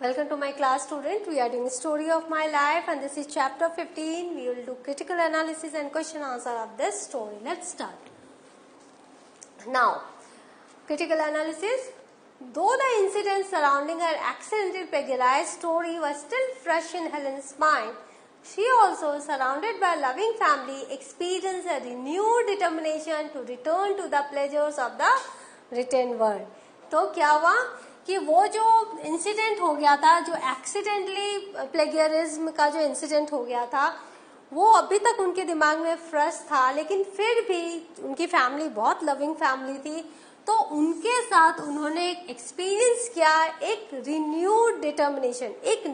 Welcome to my class, student. We are doing story of my life and this is chapter 15. We will do critical analysis and question answer of this story. Let's start. Now, critical analysis. Though the incidents surrounding her accidental plagiarized story was still fresh in Helen's mind, she also, surrounded by a loving family, experienced a renewed determination to return to the pleasures of the written word. तो क्या हुआ कि वो जो incident हो गया था, जो एक्सीडेंटली प्लेगियरिज्म का जो इंसिडेंट हो गया था, वो अभी तक उनके दिमाग में फ्रेश था, लेकिन फिर भी उनकी फैमिली बहुत लविंग फैमिली थी, तो उनके साथ उन्होंने एक एक्सपीरियंस किया, एक रिन्यूड डिटर्मिनेशन, एक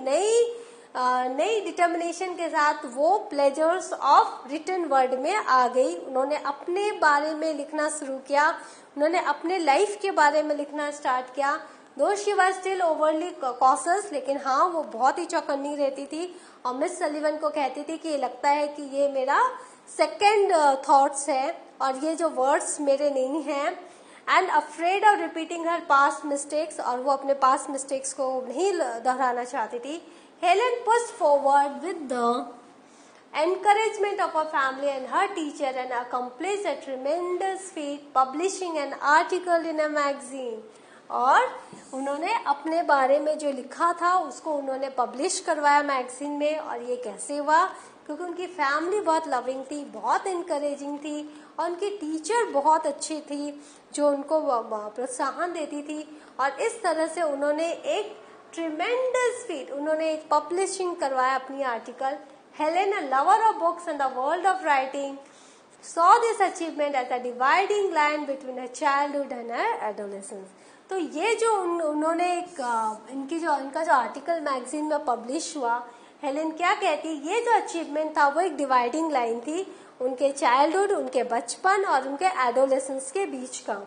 नई डिटर्मिनेशन के साथ वो प्लेजर्स ऑफ रिटन वर्ड में आ गई. उन्होंने अपने बारे में लिखना शुरू किया, उन्होंने अपने लाइफ के बारे में लिखना स्टार्ट किया. दो she was still overly cautious, लेकिन हाँ वो बहुत ही चौकन्नी रहती थी और मिस सलीवन को कहती थी कि ये लगता है कि ये मेरा सेकंड थॉट्स है और ये जो वर्ड्स मेरे नहीं हैं. And afraid of repeating her past mistakes, और वो अपने पास्ट मिस्टेक्स को नहीं दोहराना चाहती थी. Helen pushed forward with the encouragement of her family and her teacher and accomplished a tremendous feat, publishing an article in a magazine. और उन्होंने अपने बारे में जो लिखा था उसको उन्होंने पब्लिश करवाया मैगजीन में. और ये कैसे हुआ? क्योंकि उनकी फैमिली बहुत लविंग थी, बहुत इनकरेजिंग थी और उनकी टीचर बहुत अच्छी थी जो उनको प्रोत्साहन देती थी. और इस तरह से उन्होंने एक ट्रिमेंडस फीट, उन्होंने एक पब्लिशिंग करवाया अपनी article. Helen, a lover of books and the world of writing, saw this achievement as a dividing line between her childhood and her adolescence. तो ये जो उन्होंने इनका जो आर्टिकल मैगजीन में पब्लिश हुआ, हेलेन क्या कहती, ये जो अचीवमेंट था वो एक डिवाइडिंग लाइन थी उनके चाइल्डहुड, उनके बचपन और उनके एडोलेसेंस के बीच का.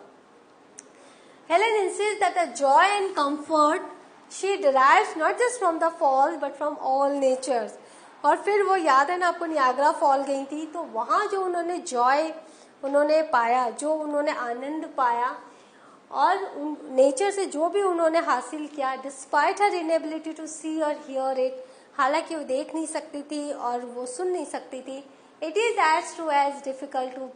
Helen insists that the joy and comfort she derives not just from the falls but from all natures. और फिर वो याद है ना आपको, नियाग्रा फॉल गई थी, तो वहां जो उन्होंने जॉय उन्होंने पाया, जो उन्होंने आनंद पाया और नेचर से जो भी उन्होंने हासिल किया, डिस्पाइट हर इनएबिलिटी टू सी और हियर इट, हालांकि वो देख नहीं सकती थी और वो सुन नहीं सकती थी. It is as true as difficult to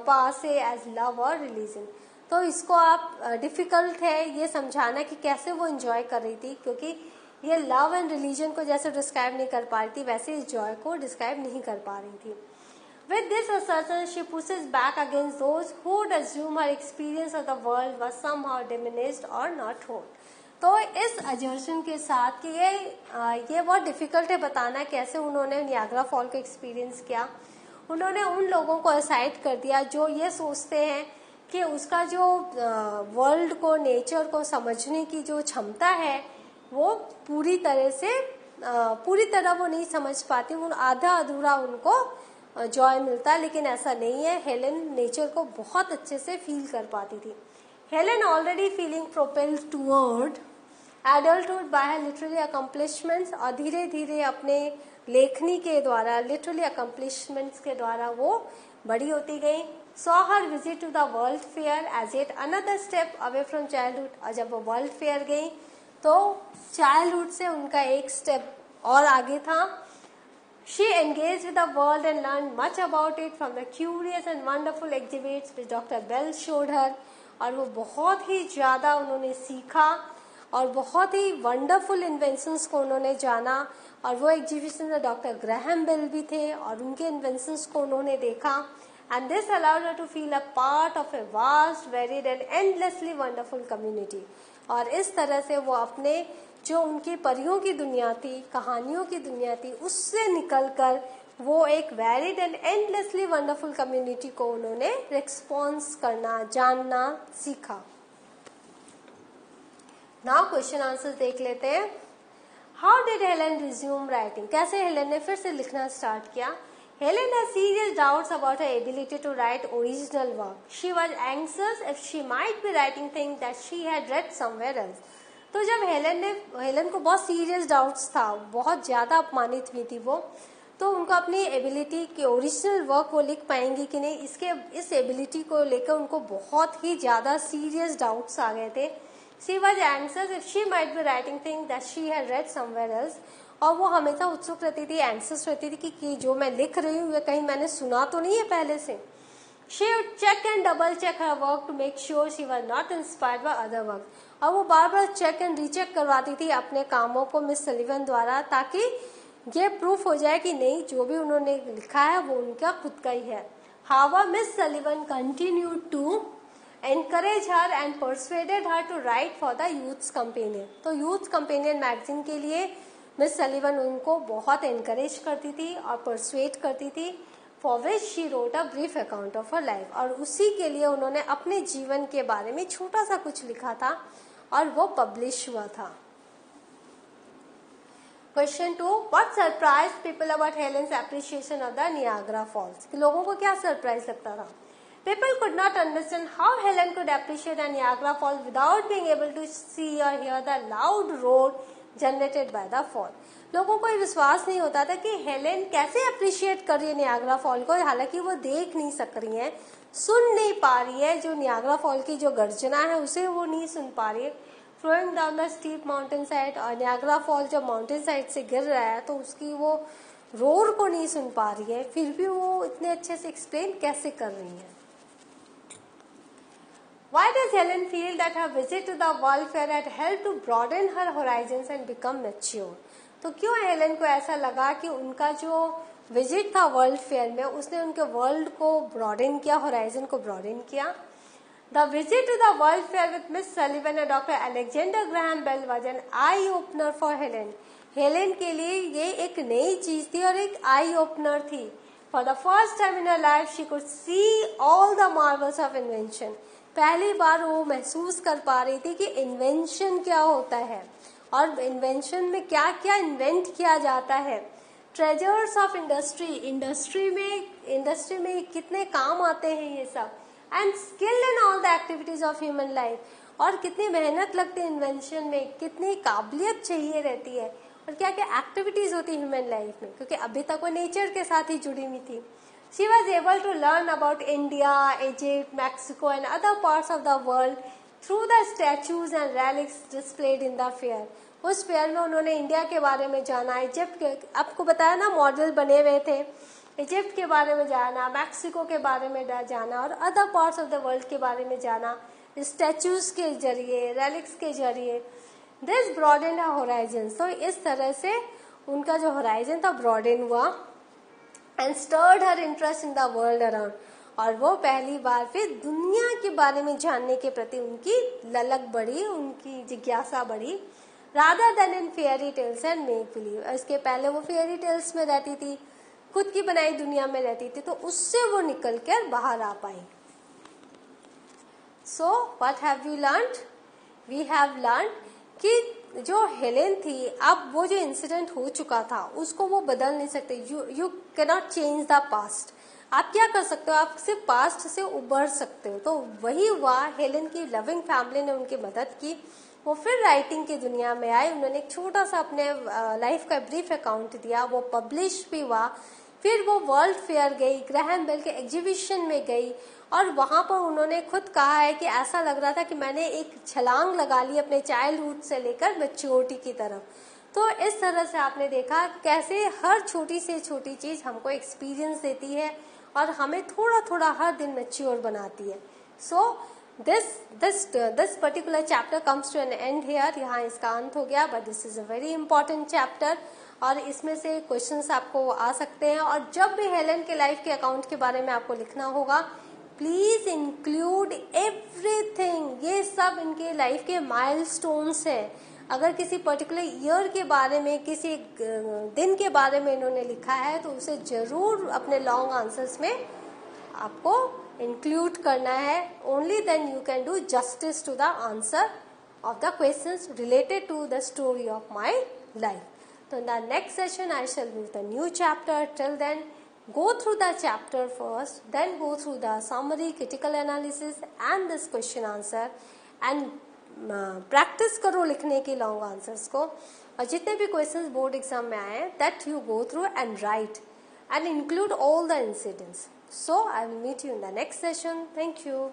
pass as love और रिलीजन. तो इसको आप डिफिकल्ट है ये समझाना कि कैसे वो एंजॉय कर रही थी, क्योंकि ये लव एंड रिलीजन को जैसे डिस्क्राइब नहीं कर पा रही थी, वैसे इस जॉय को डिस्क्राइब नहीं कर पा रही थी. With this assertion, she pushes back against those who would assume her experience of the world was somehow diminished or not whole. तो इस assertion के साथ कि ये बहुत डिफिकल्ट है बताना कैसे उन्होंने नियाग्रा फॉल को एक्सपीरियंस किया, उन्होंने उन लोगों को असाइड कर दिया जो ये सोचते हैं कि उसका जो वर्ल्ड को, नेचर को समझने की जो क्षमता है वो पूरी तरह वो नहीं समझ पाती, वो आधा अधूरा उनको जॉय मिलता है. लेकिन ऐसा नहीं है, हेलेन नेचर को बहुत अच्छे से फील कर पाती थी. Helen already feeling propelled toward adulthood bye हर लिटरेरी अकम्प्लिशमेंट्स, और धीरे धीरे अपने लेखनी के द्वारा, लिटरेरी अकम्प्लिशमेंट्स के द्वारा वो बड़ी होती गई. Saw her visit to the World Fair as yet another step away from childhood. और जब वो वर्ल्ड फेयर गई तो चाइल्डहुड से उनका एक स्टेप और आगे था. She engaged with the world and learned much about it from the curious and wonderful exhibits which Dr. Bell showed her. और वो बहुत ही ज्यादा उन्होंने सीखा और बहुत ही वंडरफुल इन्वेंशंस को उन्होंने जाना. और वो एग्जीबिशन में डॉक्टर ग्रैहम बेल भी थे और उनके इन्वेंशंस को उन्होंने देखा. And this allowed her to feel a part of a vast, varied and endlessly wonderful community. और इस तरह से वो अपने जो उनकी परियों की दुनिया थी, कहानियों की दुनिया थी, उससे निकलकर वो एक varied and endlessly wonderful community को उन्होंने रिस्पॉन्स करना, जानना सीखा. नाउ क्वेश्चन आंसर देख लेते हैं. How did Helen resume writing, कैसे हेलेन ने फिर से लिखना स्टार्ट किया. Helen had serious doubts about her ability to write original work. She was anxious if she might be writing things that she had read somewhere else. तो जब Helen को बहुत सीरियस डाउट्स था, बहुत ज्यादा अपमानित हुई थी वो, तो उनको अपनी एबिलिटी की ओरिजिनल वर्क वो लिख पाएंगी कि नहीं, इस एबिलिटी को लेकर उनको बहुत ही ज्यादा सीरियस डाउट्स आ गए थे she was anxious if she might be writing thing that she had read somewhere else, और वो हमेशा उत्सुक रहती थी, एंग्जियस रहती थी कि जो मैं लिख रही हूँ कहीं मैंने सुना तो नहीं है पहले से. She would check and double check her work to make sure she was not inspired by other work. और वो बार बार चेक एंड रीचेक करवाती थी अपने कामों को मिस सलीवन द्वारा, ताकि ये प्रूफ हो जाए कि नहीं जो भी उन्होंने लिखा है वो उनका खुद का ही है. However, Miss Sullivan continued to encourage her and persuaded her to write for the Youth's Companion. तो Youth's Companion मैगजीन के लिए मिस सलीवन उनको बहुत एनकरेज करती थी और परसुएट करती थी. For which she wrote a brief account of her life. और उसी के लिए उन्होंने अपने जीवन के बारे में छोटा सा कुछ लिखा था और वो पब्लिश हुआ था. Question 2. What surprised people about Helen's appreciation of the Niagara Falls? लोगों को क्या सरप्राइज लगता था? People could not understand how Helen could appreciate the Niagara Falls without being able to see or hear the loud roar generated by the fall. लोगों को विश्वास नहीं होता था कि हेलेन कैसे अप्रिशिएट कर रही है नियाग्रा फॉल को, हालांकि वो देख नहीं सक रही है, सुन नहीं पा रही है. जो नियाग्रा फॉल की जो गर्जना है उसे वो नहीं सुन पा रही है. Flowing down the steep mountain side, और नियाग्रा फॉल जब माउंटेन साइड से गिर रहा है तो उसकी वो रोर को नहीं सुन पा रही है, फिर भी वो इतने अच्छे से एक्सप्लेन कैसे कर रही है. Why does Helen feel that her visit to the World Fair had helped to broaden her horizons and become mature? तो क्यों हेलेन को ऐसा लगा कि उनका जो विजिट था वर्ल्ड फेयर में उसने उनके वर्ल्ड को ब्रॉडन किया, होराइजन को ब्रॉडन किया. The visit to the world fair with miss Sullivan and doctor Alexander Graham Bell was an eye opener for Helen. Helen के लिए ये एक नई चीज थी और एक आई ओपनर थी. For the first time in her life she could see all the marvels of invention. पहली बार वो महसूस कर पा रही थी कि इन्वेंशन क्या होता है और इन्वेंशन में क्या क्या इन्वेंट किया जाता है. ट्रेजर्स ऑफ इंडस्ट्री, इंडस्ट्री में कितने काम आते हैं ये सब. And skill in all the activities of human life, और कितनी मेहनत लगती है इन्वेंशन में, कितनी काबिलियत चाहिए रहती है और क्या क्या एक्टिविटीज होती है ह्यूमन लाइफ में, क्योंकि अभी तक वो नेचर के साथ ही जुड़ी हुई थी. She was able to learn about India, Egypt, Mexico and other parts of the world through the statues and relics displayed in the fair. उस फेयर में उन्होंने इंडिया के बारे में जाना, इजिप्ट के, आपको बताया ना मॉडल बने हुए थे, इजिप्ट के बारे में जाना, मैक्सिको के बारे में जाना और other parts of the world के बारे में जाना, स्टैचूज के जरिए, रेलिक्स के जरिए. This broaden horizon. तो इस तरह से उनका जो होराइजन था ब्रॉडेन हुआ. And stirred her interest in the world around. और वो पहली बार फिर दुनिया के बारे में जानने के प्रति उनकी ललक बढ़ी, उनकी जिज्ञासा बढ़ी. Rather than in fairy tales and make believe. इसके पहले वो फेयरी टेल्स में रहती थी, खुद की बनाई दुनिया में रहती थी, तो उससे वो निकल कर बाहर आ पाई. So what have we learned? We have learned कि जो हेलेन थी, अब वो जो इंसिडेंट हो चुका था उसको वो बदल नहीं सकते. You can not change the past. आप क्या कर सकते हो? आप सिर्फ पास्ट से उबर सकते हो. तो वही हुआ. हेलेन की लविंग फैमिली ने उनकी मदद की. वो फिर राइटिंग की दुनिया में आए. उन्होंने एक छोटा सा अपने लाइफ का ब्रीफ अकाउंट दिया, वो पब्लिश भी हुआ. फिर वो वर्ल्ड फेयर गई, ग्राहम बेल के एग्जीबिशन में गई और वहां पर उन्होंने खुद कहा है कि ऐसा लग रहा था कि मैंने एक छलांग लगा ली अपने चाइल्डहुड से लेकर मैच्योरिटी की तरफ. तो इस तरह से आपने देखा कैसे हर छोटी से छोटी चीज हमको एक्सपीरियंस देती है और हमें थोड़ा थोड़ा हर दिन मैच्योर बनाती है. So this particular chapter comes to an end here. यहाँ इसका अंत हो गया, but this is a very important chapter और इसमें से क्वेश्चंस आपको आ सकते हैं. और जब भी हेलेन के लाइफ के अकाउंट के बारे में आपको लिखना होगा, प्लीज इंक्लूड एवरीथिंग. ये सब इनके लाइफ के माइलस्टोन्स हैं. अगर किसी पर्टिकुलर ईयर के बारे में, किसी दिन के बारे में इन्होंने लिखा है तो उसे जरूर अपने लॉन्ग आंसर्स में आपको इंक्लूड करना है. Only then you can do justice to the answer of the questions related to the story of my life. So in the next session I shall move the new chapter. Till then, go through the chapter first, then go through the summary, critical analysis and this question answer and practice करो लिखने की long answers को. और जितने भी questions board exam में आए that you go through and write and include all the incidents. So I will meet you in the next session. Thank you.